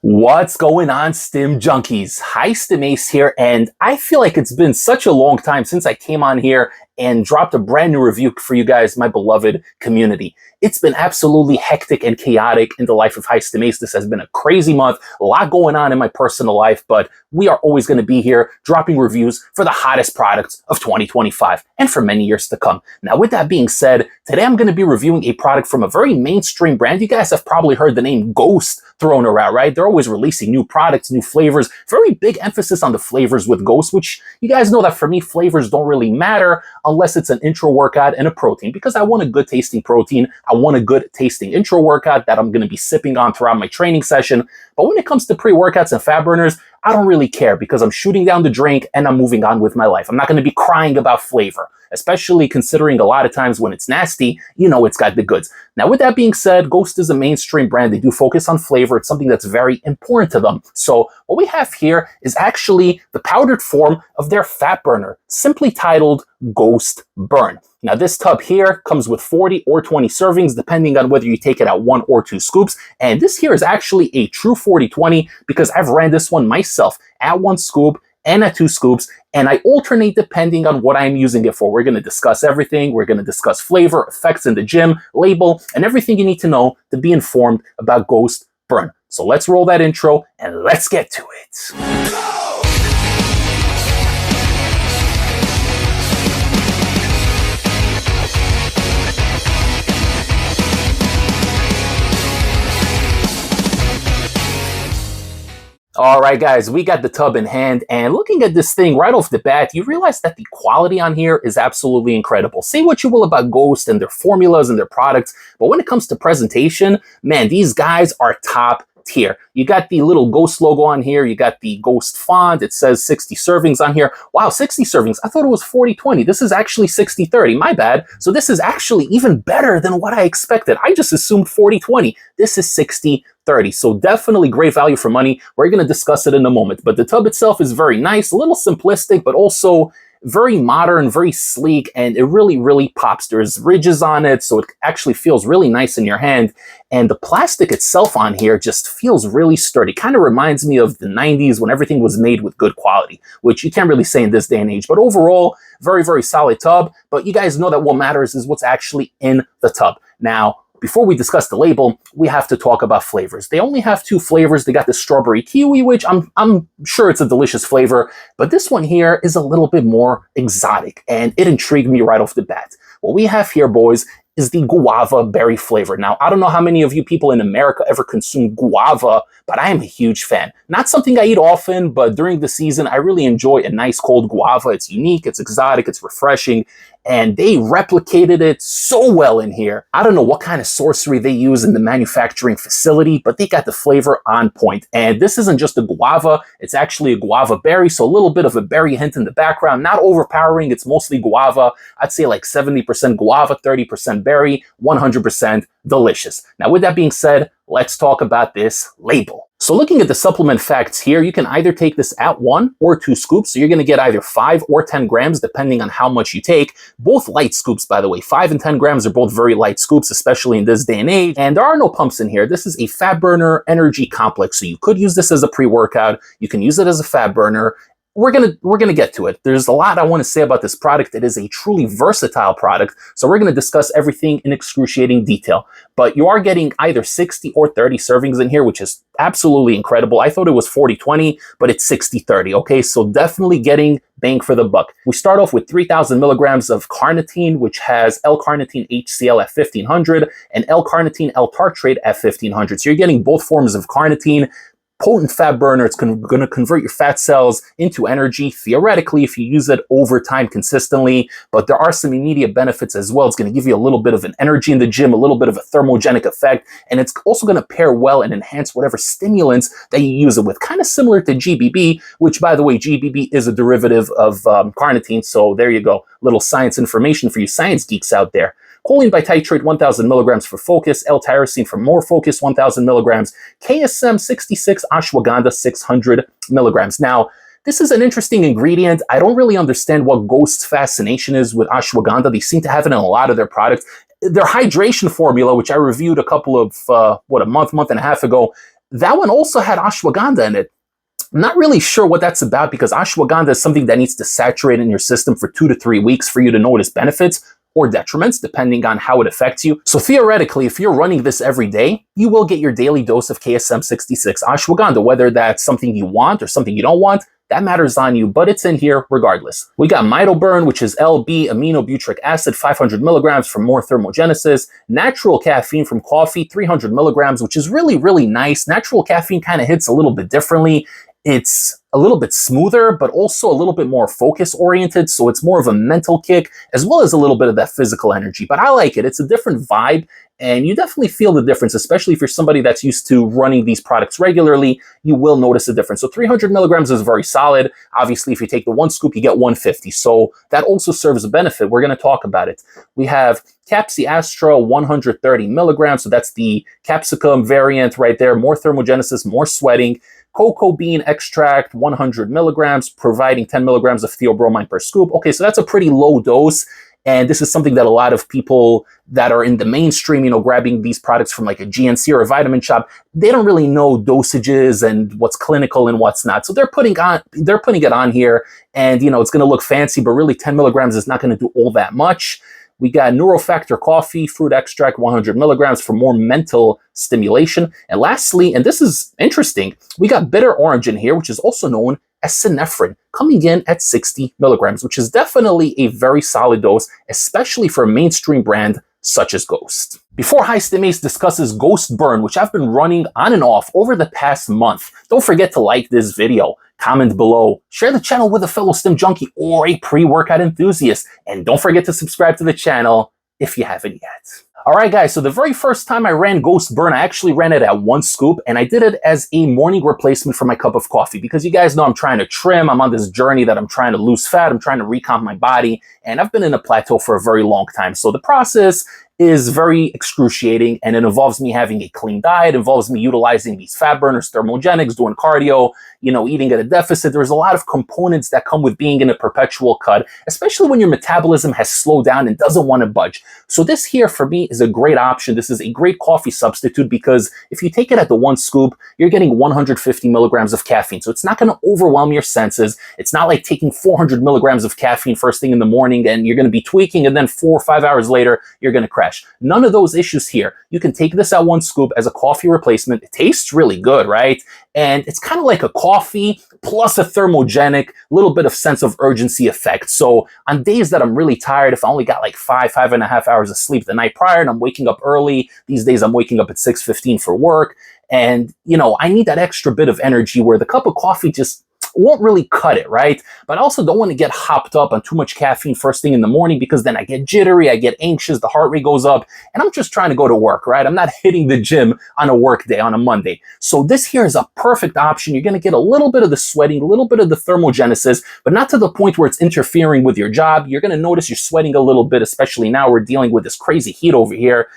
What's going on, Stim Junkies? Hi, Stim Ace here, and I feel like it's been such a long time since I came on here and dropped a brand new review for you guys, my beloved community. It's been absolutely hectic and chaotic in the life of Hi Stim Ace. This has been a crazy month, a lot going on in my personal life, but we are always going to be here dropping reviews for the hottest products of 2025 and for many years to come. Now, with that being said, today I'm going to be reviewing a product from a very mainstream brand. You guys have probably heard the name Ghost thrown around, right? They're always releasing new products, new flavors, very big emphasis on the flavors with Ghost, which you guys know that for me, flavors don't really matter unless it's an intro workout and a protein, because I want a good tasting protein. I want a good tasting intro workout that I'm going to be sipping on throughout my training session. But when it comes to pre-workouts and fat burners, I don't really care because I'm shooting down the drink and I'm moving on with my life. I'm not going to be crying about flavor, especially considering a lot of times when it's nasty, you know it's got the goods. Now, with that being said, Ghost is a mainstream brand. They do focus on flavor. It's something that's very important to them. So what we have here is actually the powdered form of their fat burner, simply titled Ghost Burn. Now, this tub here comes with 40 or 20 servings, depending on whether you take it at 1 or 2 scoops. And this here is actually a true 40-20 because I've ran this one myself at 1 scoop and at 2 scoops, and I alternate depending on what I'm using it for. We're going to discuss everything. We're going to discuss flavor, effects in the gym, label, and everything you need to know to be informed about Ghost Burn. So let's roll that intro and let's get to it. All right, guys, we got the tub in hand, and looking at this thing right off the bat, you realize that the quality on here is absolutely incredible. Say what you will about Ghost and their formulas and their products, but when it comes to presentation, man, these guys are top tier. You got the little Ghost logo on here. You got the Ghost font. It says 60 servings on here. Wow, 60 servings. I thought it was 40-20. This is actually 60-30. My bad. So this is actually even better than what I expected. I just assumed 40-20. This is 60-30. So definitely great value for money. We're going to discuss it in a moment. But the tub itself is very nice, a little simplistic, but also very modern, very sleek, and it really, really pops. There's ridges on it, so it actually feels really nice in your hand. And the plastic itself on here just feels really sturdy. Kind of reminds me of the 90s when everything was made with good quality, which you can't really say in this day and age. But overall, very, very solid tub. But you guys know that what matters is what's actually in the tub. Now, before we discuss the label, we have to talk about flavors. They only have 2 flavors. They got the strawberry kiwi, which I'm sure it's a delicious flavor, but this one here is a little bit more exotic, and it intrigued me right off the bat. What we have here, boys, is the guava berry flavor. Now, I don't know how many of you people in America ever consume guava, but I am a huge fan. Not something I eat often, but during the season, I really enjoy a nice cold guava. It's unique, it's exotic, it's refreshing, and they replicated it so well in here. I don't know what kind of sorcery they use in the manufacturing facility, but they got the flavor on point. And this isn't just a guava, it's actually a guava berry, so a little bit of a berry hint in the background, not overpowering, it's mostly guava. I'd say like 70% guava, 30% berry, 100% delicious. Now, with that being said, let's talk about this label. So looking at the supplement facts here, you can either take this at 1 or 2 scoops. So you're going to get either 5 or 10 grams, depending on how much you take. Both light scoops, by the way. 5 and 10 grams are both very light scoops, especially in this day and age. And there are no pumps in here. This is a fat burner energy complex. So you could use this as a pre-workout. You can use it as a fat burner. We're gonna get to it. There's a lot I want to say about this product. It is a truly versatile product, so we're gonna discuss everything in excruciating detail. But you are getting either 60 or 30 servings in here, which is absolutely incredible. I thought it was 40-20, but it's 60-30, okay? So definitely getting bang for the buck. We start off with 3,000 milligrams of carnitine, which has L-carnitine HCl at 1,500 and L-carnitine L-tartrate at 1,500. So you're getting both forms of carnitine. Potent fat burner. It's going to convert your fat cells into energy, theoretically, if you use it over time consistently. But there are some immediate benefits as well. It's going to give you a little bit of an energy in the gym, a little bit of a thermogenic effect, and it's also going to pair well and enhance whatever stimulants that you use it with. Kind of similar to GBB, which, by the way, GBB is a derivative of carnitine. So there you go. Little science information for you science geeks out there. Choline bititrate 1,000 milligrams for focus, L-tyrosine for more focus 1,000 milligrams, KSM 66, ashwagandha 600 milligrams. Now, this is an interesting ingredient. I don't really understand what Ghost's fascination is with ashwagandha. They seem to have it in a lot of their products. Their hydration formula, which I reviewed a couple of, a month and a half ago, That one also had ashwagandha in it. I'm not really sure what that's about because ashwagandha is something that needs to saturate in your system for 2 to 3 weeks for you to notice benefits or detriments, depending on how it affects you. So theoretically, if you're running this every day, you will get your daily dose of KSM 66 ashwagandha, whether that's something you want or something you don't want. That matters on you, but it's in here regardless. We got Mitoburn, which is LB aminobutyric acid, 500 milligrams for more thermogenesis. Natural caffeine from coffee, 300 milligrams, which is really, really nice. Natural caffeine kind of hits a little bit differently. It's a little bit smoother, but also a little bit more focus-oriented, so it's more of a mental kick, as well as a little bit of that physical energy. But I like it. It's a different vibe, and you definitely feel the difference, especially if you're somebody that's used to running these products regularly. You will notice a difference. So 300 milligrams is very solid. Obviously, if you take the 1 scoop, you get 150. So that also serves a benefit. We're going to talk about it. We have Capsi Astra, 130 milligrams. So that's the capsicum variant right there. More thermogenesis, more sweating. Cocoa bean extract, 100 milligrams, providing 10 milligrams of theobromine per scoop. Okay, so that's a pretty low dose. And this is something that a lot of people that are in the mainstream, you know, grabbing these products from like a GNC or a vitamin shop, they don't really know dosages and what's clinical and what's not. So they're putting it on here, and you know, it's going to look fancy, but really 10 milligrams is not going to do all that much. We got Neurofactor coffee, fruit extract, 100 milligrams for more mental stimulation. And lastly, and this is interesting, we got bitter orange in here, which is also known as synephrine, coming in at 60 milligrams, which is definitely a very solid dose, especially for a mainstream brand such as Ghost. Before High Stim Ace discusses Ghost Burn, which I've been running on and off over the past month, don't forget to like this video, comment below, share the channel with a fellow stim junkie or a pre-workout enthusiast, and don't forget to subscribe to the channel if you haven't yet. Alright guys, so the very first time I ran Ghost Burn, I actually ran it at 1 scoop, and I did it as a morning replacement for my cup of coffee, because you guys know I'm trying to trim, I'm on this journey that I'm trying to lose fat, I'm trying to recomp my body, and I've been in a plateau for a very long time. So the process is very excruciating, and it involves me having a clean diet, it involves me utilizing these fat burners, thermogenics, doing cardio, you know, eating at a deficit. There's a lot of components that come with being in a perpetual cut, especially when your metabolism has slowed down and doesn't want to budge. So this here for me is a great option. This is a great coffee substitute because if you take it at the 1 scoop, you're getting 150 milligrams of caffeine. So it's not going to overwhelm your senses. It's not like taking 400 milligrams of caffeine first thing in the morning and you're going to be tweaking and then 4 or 5 hours later, you're going to crash. None of those issues here. You can take this at 1 scoop as a coffee replacement. It tastes really good, right? And it's kind of like a coffee plus a thermogenic, little bit of sense of urgency effect. So on days that I'm really tired, if I only got like 5.5 hours of sleep the night prior and I'm waking up early, these days I'm waking up at 6:15 for work. And, you know, I need that extra bit of energy where the cup of coffee just won't really cut it, right? But I also don't want to get hopped up on too much caffeine first thing in the morning because then I get jittery, I get anxious, the heart rate goes up, and I'm just trying to go to work, right? I'm not hitting the gym on a work day, on a Monday. So this here is a perfect option. You're going to get a little bit of the sweating, a little bit of the thermogenesis, but not to the point where it's interfering with your job. You're going to notice you're sweating a little bit, especially now we're dealing with this crazy heat over here.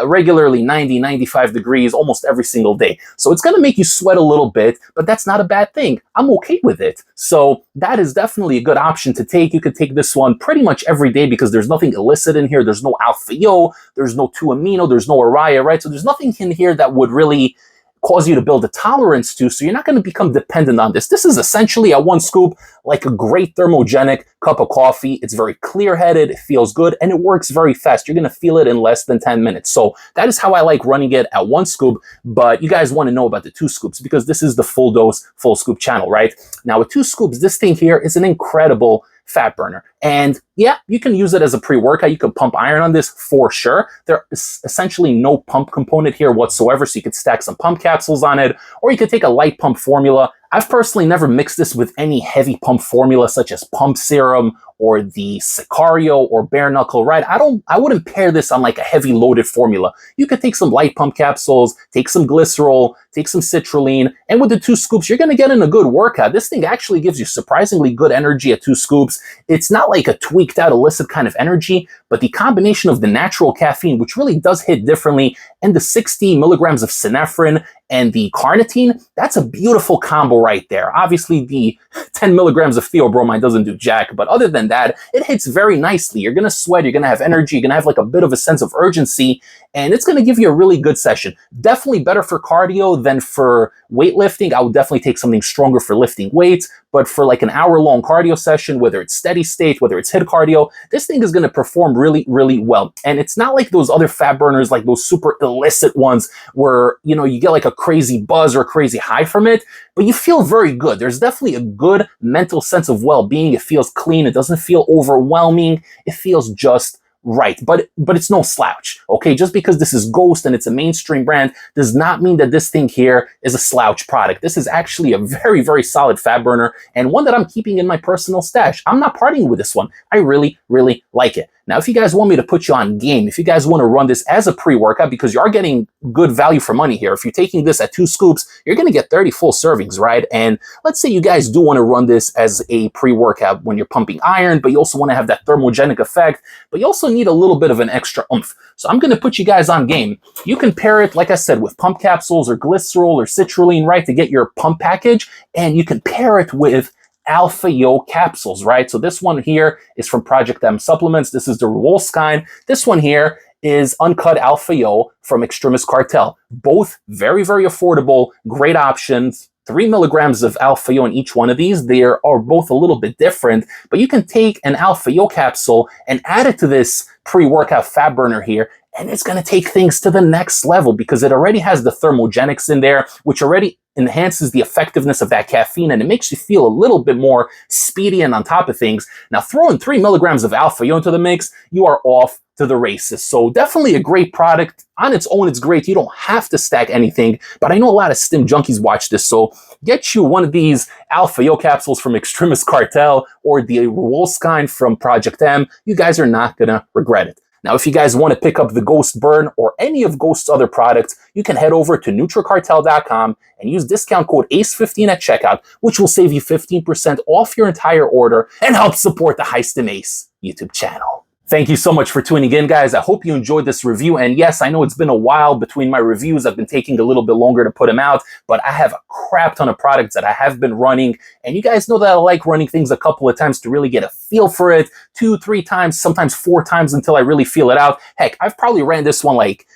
Regularly 90, 95 degrees almost every single day. So it's going to make you sweat a little bit, but that's not a bad thing. I'm okay with it. So that is definitely a good option to take. You could take this one pretty much every day because there's nothing illicit in here. There's no alpha-yo, there's no 2-amino, there's no araya, right? So there's nothing in here that would really cause you to build a tolerance to, so you're not going to become dependent on this. This is essentially at 1 scoop like a great thermogenic cup of coffee. It's very clear-headed, it feels good, and it works very fast. You're going to feel it in less than 10 minutes. So that is how I like running it at 1 scoop, but you guys want to know about the 2 scoops because this is the full dose, full scoop channel, right? Now with 2 scoops, this thing here is an incredible fat burner. And yeah, you can use it as a pre-workout. You can pump iron on this for sure. There is essentially no pump component here whatsoever, so you could stack some pump capsules on it, or you could take a light pump formula. I've personally never mixed this with any heavy pump formula such as pump serum or the Sicario or bare knuckle, right? I wouldn't pair this on like a heavy loaded formula. You could take some light pump capsules, take some glycerol, take some citrulline, and with the 2 scoops, you're gonna get in a good workout. This thing actually gives you surprisingly good energy at 2 scoops. It's not like a tweaked out illicit kind of energy, but the combination of the natural caffeine, which really does hit differently, and the 60 milligrams of synephrine and the carnitine, that's a beautiful combo right there. Obviously, the 10 milligrams of theobromine doesn't do jack, but other than that, it hits very nicely. You're going to sweat, you're going to have energy, you're going to have like a bit of a sense of urgency, and it's going to give you a really good session. Definitely better for cardio than for weightlifting. I would definitely take something stronger for lifting weights, but for like an hour-long cardio session, whether it's steady state, whether it's HIIT cardio, this thing is going to perform really, really well. And it's not like those other fat burners, like those super illicit ones where, you know, you get like a crazy buzz or a crazy high from it, but you feel very good. There's definitely a good mental sense of well-being. It feels clean. It doesn't feel overwhelming. It feels just right, but it's no slouch, okay? Just because this is Ghost and it's a mainstream brand does not mean that this thing here is a slouch product. This is actually a very, very solid fat burner and one that I'm keeping in my personal stash. I'm not partying with this one. I really, really like it. Now, if you guys want me to put you on game, if you guys want to run this as a pre-workout, because you are getting good value for money here, if you're taking this at 2 scoops, you're going to get 30 full servings, right? And let's say you guys do want to run this as a pre-workout when you're pumping iron, but you also want to have that thermogenic effect, but you also need a little bit of an extra oomph. So I'm going to put you guys on game. You can pair it, like I said, with pump capsules or glycerol or citrulline, right, to get your pump package, and you can pair it with Alpha Yo capsules, right? So this one here is from Project M Supplements. This is the Rewolskine. This one here is Uncut Alpha Yo from Extremis Cartel. Both very, very affordable, great options. 3 milligrams of Alpha Yo in each one of these. They are both a little bit different, but you can take an Alpha Yo capsule and add it to this pre-workout fat burner here, and it's going to take things to the next level because it already has the thermogenics in there, which already enhances the effectiveness of that caffeine, and it makes you feel a little bit more speedy and on top of things. Now, throwing 3 milligrams of Alpha Yo into the mix, you are off to the races. So definitely a great product. On its own, it's great. You don't have to stack anything, but I know a lot of stim junkies watch this, so get you one of these Alpha Yo capsules from Extremis Cartel or the Rewolskine from Project M. You guys are not gonna regret it. Now, if you guys want to pick up the Ghost Burn or any of Ghost's other products, you can head over to NutriCartel.com and use discount code ACE15 at checkout, which will save you 15% off your entire order and help support the High Stim Ace YouTube channel. Thank you so much for tuning in, guys. I hope you enjoyed this review. And yes, I know it's been a while between my reviews. I've been taking a little bit longer to put them out, but I have a crap ton of products that I have been running. And you guys know that I like running things a couple of times to really get a feel for it. 2, 3 times, sometimes 4 times until I really feel it out. Heck, I've probably ran this one like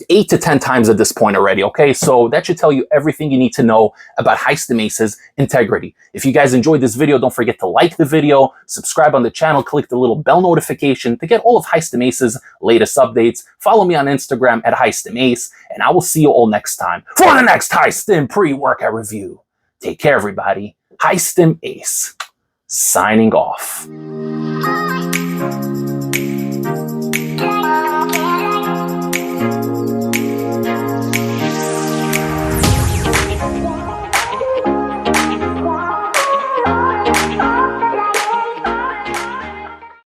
8 to 10 times at this point already, okay? So that should tell you everything you need to know about High Stim Ace's integrity. If you guys enjoyed this video, don't forget to like the video, subscribe on the channel, click the little bell notification to get all of High Stim Ace's latest updates. Follow me on Instagram at High Stim Ace, and I will see you all next time for the next High Stim pre-workout review. Take care, everybody. High Stim Ace, signing off.